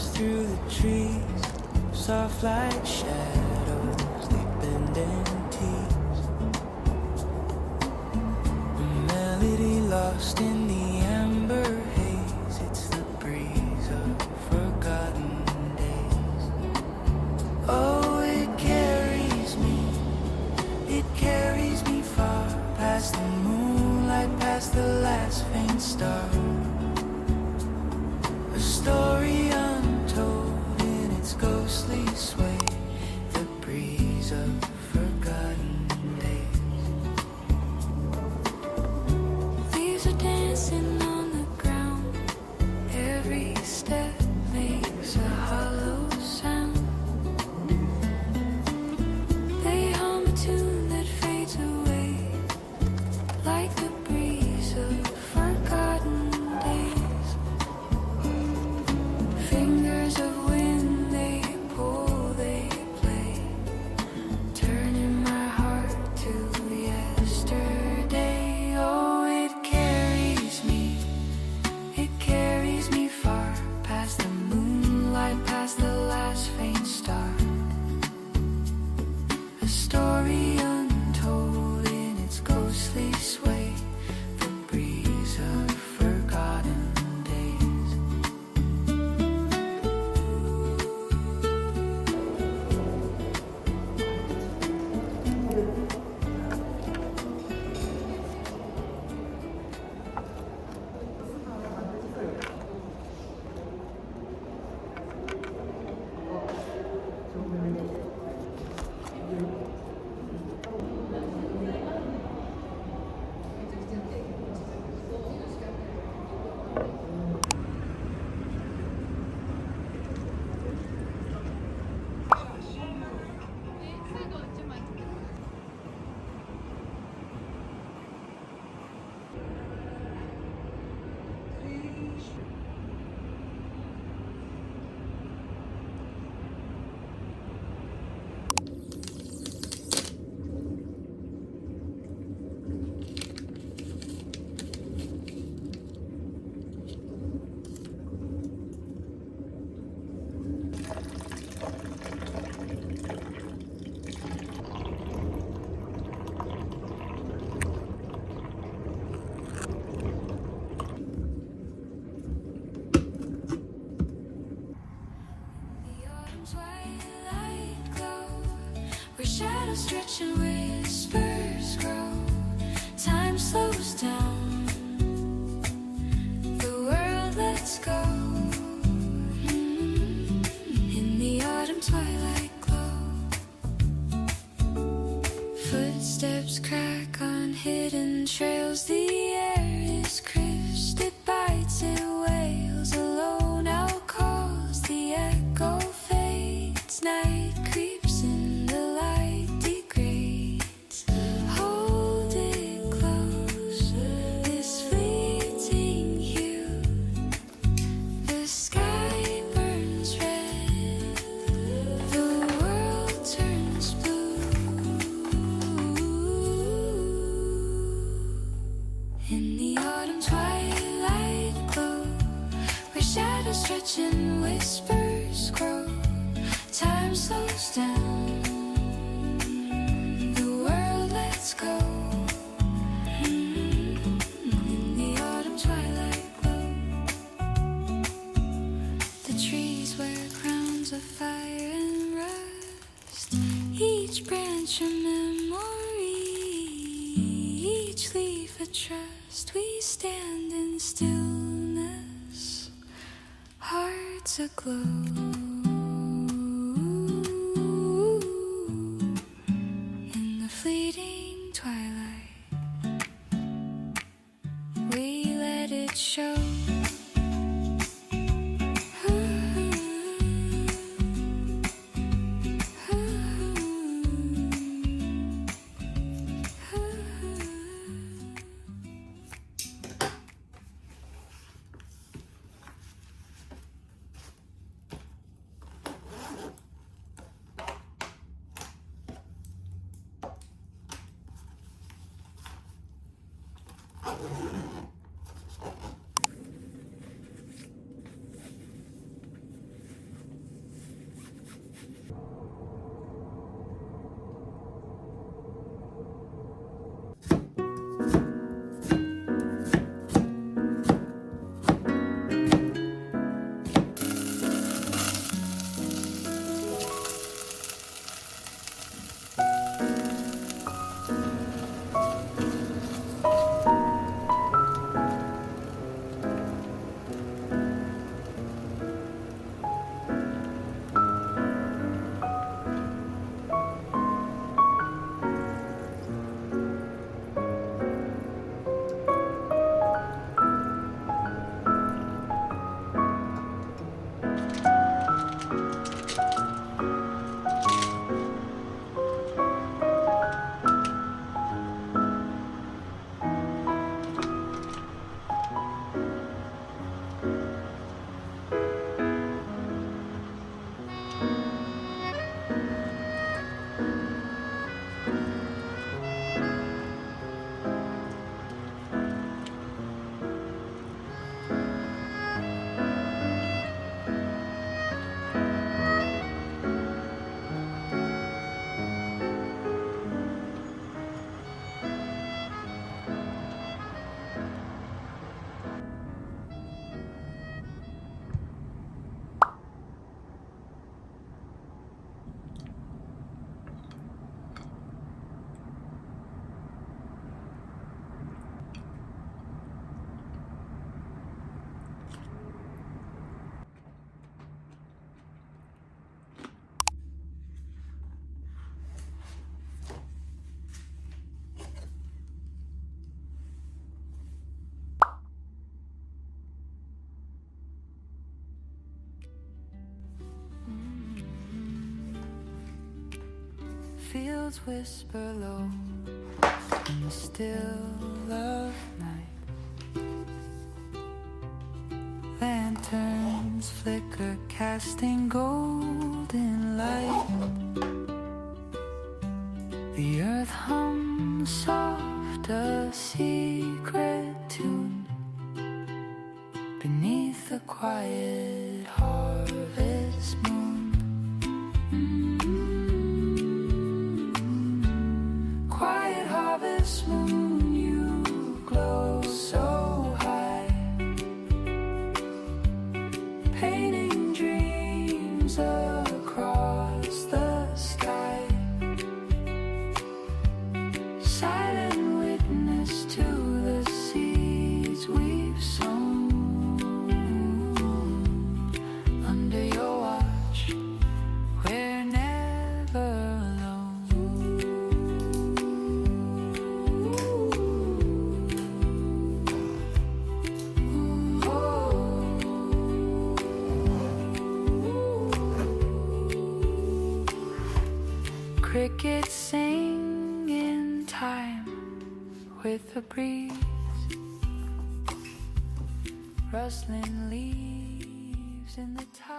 Footsteps through the trees, soft like shadows, they bend and tease. A melody lost in the amber haze, it's the breeze of forgotten days. Oh, it carries me far past the moonlight, past the last faint star. A story untold in its ghostly sway, the breeze of forgotten days. Leaves are dancing on the ground, every step makes a hollow sound. They hum a tune that fades away, like the breeze of forgotten days. Fingers of wind, they pull, they play, turning my heart to yesterday. Oh, it carries me far past the moonlight, past the last faint star. A story untold in its ghostly sway, the breeze of forgotten days. Twilight glow, where shadows stretch and whispers grow. Time slows down, the world lets go. In the autumn twilight glow, footsteps crack on hidden trails. The air is crisp, it bites, it wails. Alone out calls, the echo fades. Night creeps in, the light degrades. Hold it close, this fleeting hue. The sky burns red, the world turns blue. In the autumn twilight glow, where shadows stretch and whispers grow. Time slows down, the world lets go. In the autumn twilight glow, the trees wear crowns of fire and rust, each branch a memory, each leaf a trust. We stand in stillness, hearts aglow. Fleeting twilight, we let it show. fields whisper low in the still of night. Lanterns flicker, casting golden light. The earth hums soft, a secret tune beneath the quiet harvest moon. Quiet harvest moon, you glow so high, painting dreams across the sky. Silent witness to the seeds we've sown. Under your watch, we're never alone. Crickets sing in time with the breeze, rustling leaves in the tide.